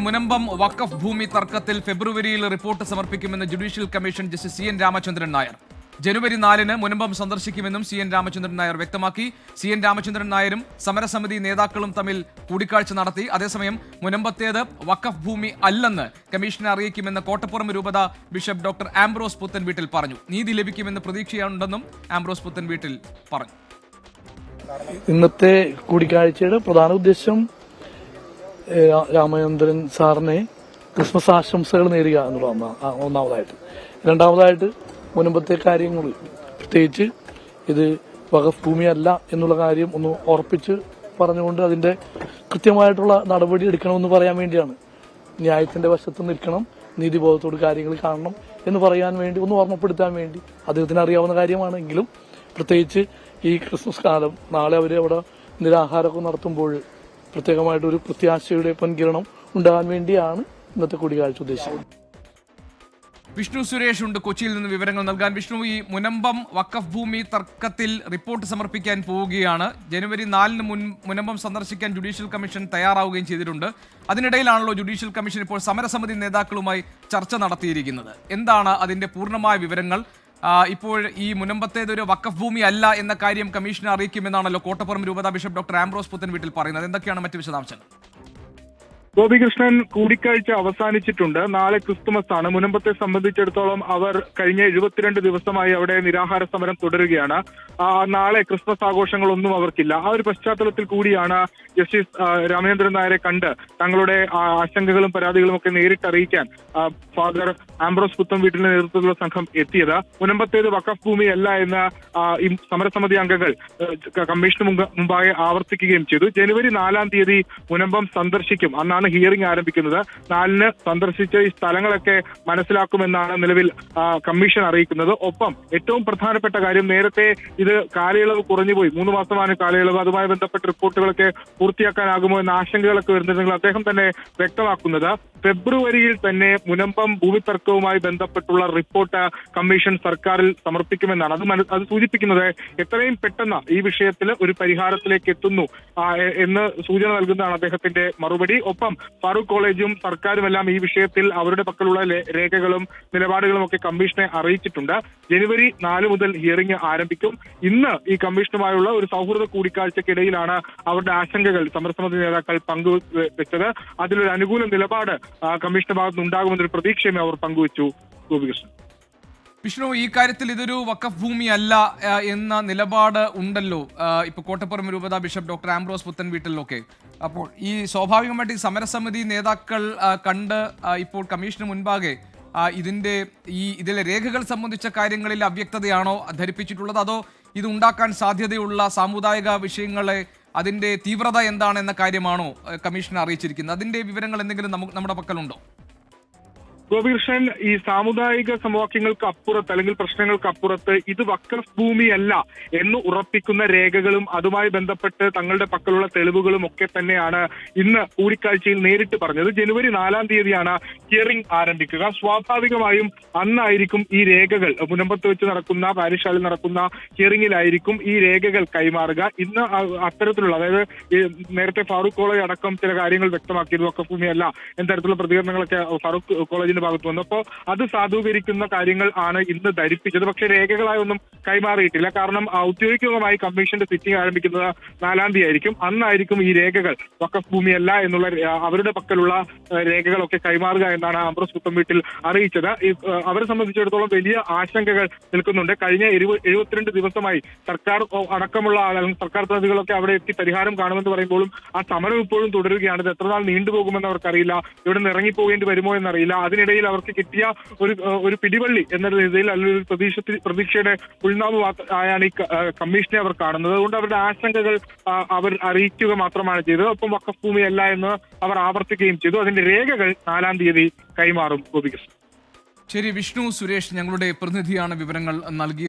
മുനമ്പം വഖഫ് ഭൂമി തർക്കത്തിൽ ഫെബ്രുവരിയിൽ റിപ്പോർട്ട് സമർപ്പിക്കുമെന്ന് judicial commission justice CN Ramachandran Nair. ജനുവരി 4-ന് മുനമ്പം സന്ദർശിക്കുമെന്നും CN രാമചന്ദ്രൻ നായർ വ്യക്തമാക്കി. CN രാമചന്ദ്രൻ നായരും സമരസമിതി നേതാക്കളും തമ്മിൽ കൂടിക്കാഴ്ച നടത്തി. അതേസമയം മുനമ്പത്തേത് വഖഫ് ഭൂമി അല്ലെന്ന് കമ്മീഷനെ അറിയിക്കുമെന്ന് കോട്ടപ്പുറം രൂപത ബിഷപ്പ് ഡോക്ടർ ആംബ്രോസ് പുത്തൻവീട്ടിൽ പറഞ്ഞു. നീതി ലഭിക്കുമെന്ന് പ്രതീക്ഷയുണ്ടെന്നും ആംബ്രോസ് പുത്തൻവീട്ടിൽ പറഞ്ഞു. ഇന്നത്തെ കൂടിക്കാഴ്ചയുടെ പ്രധാന ഉദ്ദേശം രാമചന്ദ്രൻ സാറിനെ ക്രിസ്മസ് ആശംസകൾ നേരുക എന്നുള്ളതാണ് ഒന്നാമതായിട്ട്. രണ്ടാമതായിട്ട് മുൻപത്തെ കാര്യങ്ങൾ, പ്രത്യേകിച്ച് ഇത് വഖഫ് ഭൂമിയല്ല എന്നുള്ള കാര്യം ഒന്ന് ഉറപ്പിച്ച് പറഞ്ഞുകൊണ്ട് അതിന്റെ കൃത്യമായിട്ടുള്ള നടപടി എടുക്കണമെന്ന് പറയാൻ വേണ്ടിയാണ്. ന്യായത്തിന്റെ വശത്ത് നിൽക്കണം, നീതിബോധത്തോട് കാര്യങ്ങൾ കാണണം എന്ന് പറയാൻ വേണ്ടി, ഒന്ന് ഓർമ്മപ്പെടുത്താൻ വേണ്ടി. അദ്ദേഹത്തിന് അറിയാവുന്ന കാര്യമാണെങ്കിലും പ്രത്യേകിച്ച് ഈ ക്രിസ്മസ് കാലം, നാളെ അവർ അവിടെ നിരാഹാരമൊക്കെ നടത്തുമ്പോൾ പ്രത്യേകമായിട്ടൊരു പ്രത്യാശയുടെ പൻകിരണം ഉണ്ടാകാൻ വേണ്ടിയാണ് ഇന്നത്തെ കൂടിക്കാഴ്ച ഉദ്ദേശിച്ചത്. വിഷ്ണു സുരേഷ് ഉണ്ട് കൊച്ചിയിൽ നിന്ന് വിവരങ്ങൾ നൽകാൻ. വിഷ്ണു, ഈ മുനമ്പം വഖഫ് ഭൂമി തർക്കത്തിൽ റിപ്പോർട്ട് സമർപ്പിക്കാൻ പോവുകയാണ്. ജനുവരി 4-ന് മുനമ്പം സന്ദർശിക്കാൻ ജുഡീഷ്യൽ കമ്മീഷൻ തയ്യാറാവുകയും ചെയ്തിട്ടുണ്ട്. അതിനിടയിലാണല്ലോ ജുഡീഷ്യൽ കമ്മീഷൻ ഇപ്പോൾ സമരസമിതി നേതാക്കളുമായി ചർച്ച നടത്തിയിരിക്കുന്നത്. എന്താണ് അതിന്റെ പൂർണ്ണമായ വിവരങ്ങൾ? ഇപ്പോൾ ഈ മുനമ്പത്തേതൊരു വഖഫ് ഭൂമി അല്ല എന്ന കാര്യം കമ്മീഷനെ അറിയിക്കുമെന്നാണല്ലോ കോട്ടപ്പുറം രൂപത ബിഷപ്പ് ഡോക്ടർ ആംബ്രോസ് പുത്തൻവീട്ടിൽ പറയുന്നത്. എന്തൊക്കെയാണ് മറ്റു വിശദാംശങ്ങൾ? ഗോപികൃഷ്ണൻ, കൂടിക്കാഴ്ച അവസാനിച്ചിട്ടുണ്ട്. നാളെ ക്രിസ്തുമസ് ആണ്. മുനമ്പത്തെ സംബന്ധിച്ചിടത്തോളം അവർ കഴിഞ്ഞ 72 ദിവസമായി അവിടെ നിരാഹാര സമരം തുടരുകയാണ്. നാളെ ക്രിസ്മസ് ആഘോഷങ്ങളൊന്നും അവർക്കില്ല. ആ ഒരു പശ്ചാത്തലത്തിൽ കൂടിയാണ് ജസ്റ്റിസ് രാമചന്ദ്രൻ നായരെ കണ്ട് തങ്ങളുടെ ആശങ്കകളും പരാതികളും ഒക്കെ നേരിട്ട് അറിയിക്കാൻ ഫാദർ ആംബ്രോസ് പുത്തൻവീട്ടിന്റെ നേതൃത്വത്തിലുള്ള സംഘം എത്തിയത്. മുനമ്പത്തേത് വഖഫ് ഭൂമിയല്ല എന്ന് ഈ സമരസമിതി അംഗങ്ങൾ കമ്മീഷന് മുമ്പാകെ ആവർത്തിക്കുകയും ചെയ്തു. ജനുവരി 4-ാം തീയതി മുനമ്പം സന്ദർശിക്കും. അന്നാണ് ഹിയറിംഗ് ആരംഭിക്കുന്നത്. 4-ന് സന്ദർശിച്ച് ഈ സ്ഥലങ്ങളൊക്കെ മനസ്സിലാക്കുമെന്നാണ് നിലവിൽ കമ്മീഷൻ അറിയിക്കുന്നത്. ഒപ്പം ഏറ്റവും പ്രധാനപ്പെട്ട കാര്യം, നേരത്തെ ഇത് കാലയളവ് കുറഞ്ഞുപോയി, 3 മാസമാണ് കാലയളവ്, അതുമായി ബന്ധപ്പെട്ട റിപ്പോർട്ടുകളൊക്കെ പൂർത്തിയാക്കാനാകുമോ എന്ന ആശങ്കകളൊക്കെ വരുന്നുണ്ടെങ്കിൽ അദ്ദേഹം തന്നെ വ്യക്തമാക്കുന്നത് ഫെബ്രുവരിയിൽ തന്നെ മുനമ്പം ഭൂമി തർക്കവുമായി ബന്ധപ്പെട്ടുള്ള റിപ്പോർട്ട് കമ്മീഷൻ സർക്കാരിൽ സമർപ്പിക്കുമെന്നാണ്. അത് സൂചിപ്പിക്കുന്നത് എത്രയും പെട്ടെന്ന് ഈ വിഷയത്തിൽ ഒരു പരിഹാരത്തിലേക്ക് എത്തുന്നു എന്ന് സൂചന നൽകുന്നതാണ് അദ്ദേഹത്തിന്റെ മറുപടി. ഒപ്പം ഫാറൂഖ് കോളേജും സർക്കാരുമെല്ലാം ഈ വിഷയത്തിൽ അവരുടെ പക്കലുള്ള രേഖകളും നിലപാടുകളും ഒക്കെ കമ്മീഷനെ അറിയിച്ചിട്ടുണ്ട്. ജനുവരി 4 മുതൽ ഹിയറിംഗ് ആരംഭിക്കും. ഇന്ന് ഈ കമ്മീഷനുമായുള്ള ഒരു സൗഹൃദ കൂടിക്കാഴ്ചക്കിടയിലാണ് അവരുടെ ആശങ്കകൾ സമരസമിതി നേതാക്കൾ പങ്കുവെച്ചത്. അതിലൊരു അനുകൂല നിലപാട് കമ്മീഷന്റെ ഭാഗത്ത് ഉണ്ടാകുമെന്നൊരു പ്രതീക്ഷയും അവർ പങ്കുവച്ചു. ഗോപികൃഷ്ണൻ, വിഷ്ണു, ഈ കാര്യത്തിൽ ഇതൊരു വഖഫ് ഭൂമി അല്ല എന്ന നിലപാട് ഉണ്ടല്ലോ ഇപ്പൊ കോട്ടപ്പുറം രൂപത ബിഷപ്പ് ഡോക്ടർ ആംബ്രോസ് പുത്തൻവീട്ടിലൊക്കെ. അപ്പോൾ ഈ സ്വാഭാവികമായിട്ട് ഈ സമരസമിതി നേതാക്കൾ കണ്ട് ഇപ്പോൾ കമ്മീഷന് മുൻപാകെ ഇതിലെ രേഖകൾ സംബന്ധിച്ച കാര്യങ്ങളിൽ അവ്യക്തതയാണോ ധരിപ്പിച്ചിട്ടുള്ളത്, അതോ ഇത് ഉണ്ടാക്കാൻ സാധ്യതയുള്ള സാമുദായിക വിഷയങ്ങളെ അതിന്റെ തീവ്രത എന്താണ് എന്ന കാര്യമാണോ കമ്മീഷനെ അറിയിച്ചിരിക്കുന്നത്? അതിന്റെ വിവരങ്ങൾ എന്തെങ്കിലും നമ്മുടെ പക്കലുണ്ടോ? ഗോപികൃഷ്ണൻ, ഈ സാമുദായിക സമവാക്യങ്ങൾക്ക് അപ്പുറത്ത് അല്ലെങ്കിൽ പ്രശ്നങ്ങൾക്ക് അപ്പുറത്ത് ഇത് വഖഫ് ഭൂമിയല്ല എന്ന് ഉറപ്പിക്കുന്ന രേഖകളും അതുമായി ബന്ധപ്പെട്ട് തങ്ങളുടെ പക്കലുള്ള തെളിവുകളും ഒക്കെ തന്നെയാണ് ഇന്ന് കൂടിക്കാഴ്ചയിൽ നേരിട്ട് പറഞ്ഞത്. ജനുവരി 4-ാം തീയതിയാണ് ഹിയറിംഗ് ആരംഭിക്കുക. സ്വാഭാവികമായും അന്നായിരിക്കും ഈ രേഖകൾ, മുനമ്പത്ത് വെച്ച് നടക്കുന്ന പാരിഷ് ഹാളിൽ നടക്കുന്ന ഹിയറിംഗിലായിരിക്കും ഈ രേഖകൾ കൈമാറുക. ഇന്ന് അത്തരത്തിലുള്ള, അതായത് നേരത്തെ ഫാറൂഖ് കോളേജ് അടക്കം ചില കാര്യങ്ങൾ വ്യക്തമാക്കിയത് വഖഫ് ഭൂമിയല്ല എന്ന തരത്തിലുള്ള പ്രതികരണങ്ങളൊക്കെ ഫാറൂഖ് കോളേജ് ഭാഗത്ത് വന്നപ്പോൾ അത് സാധൂകരിക്കുന്ന കാര്യങ്ങൾ ആണ് ഇന്ന് ധരിപ്പിച്ചത്. പക്ഷേ രേഖകളായി ഒന്നും കൈമാറിയിട്ടില്ല. കാരണം ഔദ്യോഗികമായി കമ്മീഷന്റെ സിറ്റിംഗ് ആരംഭിക്കുന്നത് 4-ാം തീയതി ആയിരിക്കും. അന്നായിരിക്കും ഈ രേഖകൾ വഖഫ് ഭൂമിയല്ല എന്നുള്ള അവരുടെ പക്കലുള്ള രേഖകളൊക്കെ കൈമാറുക എന്നാണ് ആംബ്രോസ് പുത്തൻവീട്ടിൽ അറിയിച്ചത്. അവരെ സംബന്ധിച്ചിടത്തോളം വലിയ ആശങ്കകൾ നിൽക്കുന്നുണ്ട്. കഴിഞ്ഞ 72 ദിവസമായി സർക്കാർ അടക്കമുള്ള സർക്കാർ പ്രതിനിധികളൊക്കെ അവിടെ എത്തി പരിഹാരം കാണുമെന്ന് പറയുമ്പോഴും ആ സമരം ഇപ്പോഴും തുടരുകയാണ്. ഇത് എത്ര നാൾ നീണ്ടുപോകുമെന്ന് അവർക്കറിയില്ല. ഇവിടെ നിന്ന് ഇറങ്ങിപ്പോകേണ്ടി വരുമോ എന്നറിയില്ല. അതിനിടയിൽ അവർക്ക് കിട്ടിയ ഒരു പിടിവള്ളി എന്ന രീതിയിൽ അല്ലെങ്കിൽ പ്രതീക്ഷയുടെ ഉൾനാമ ആയാണ് ഈ കമ്മീഷനെ അവർ കാണുന്നത്. അതുകൊണ്ട് അവരുടെ ആശങ്കകൾ അവർ അറിയിക്കുക മാത്രമാണ് ചെയ്തത്. ഒപ്പം വഖഫ് ഭൂമിയല്ല എന്ന് അവർ ആവർത്തിക്കുകയും ചെയ്തു. അതിന്റെ രേഖകൾ 4-ാം തീയതി കൈമാറും. ഗോപികൃഷ്ണൻ. ശരി, വിഷ്ണു സുരേഷ് ഞങ്ങളുടെ പ്രതിനിധിയാണ് വിവരങ്ങൾ നൽകി.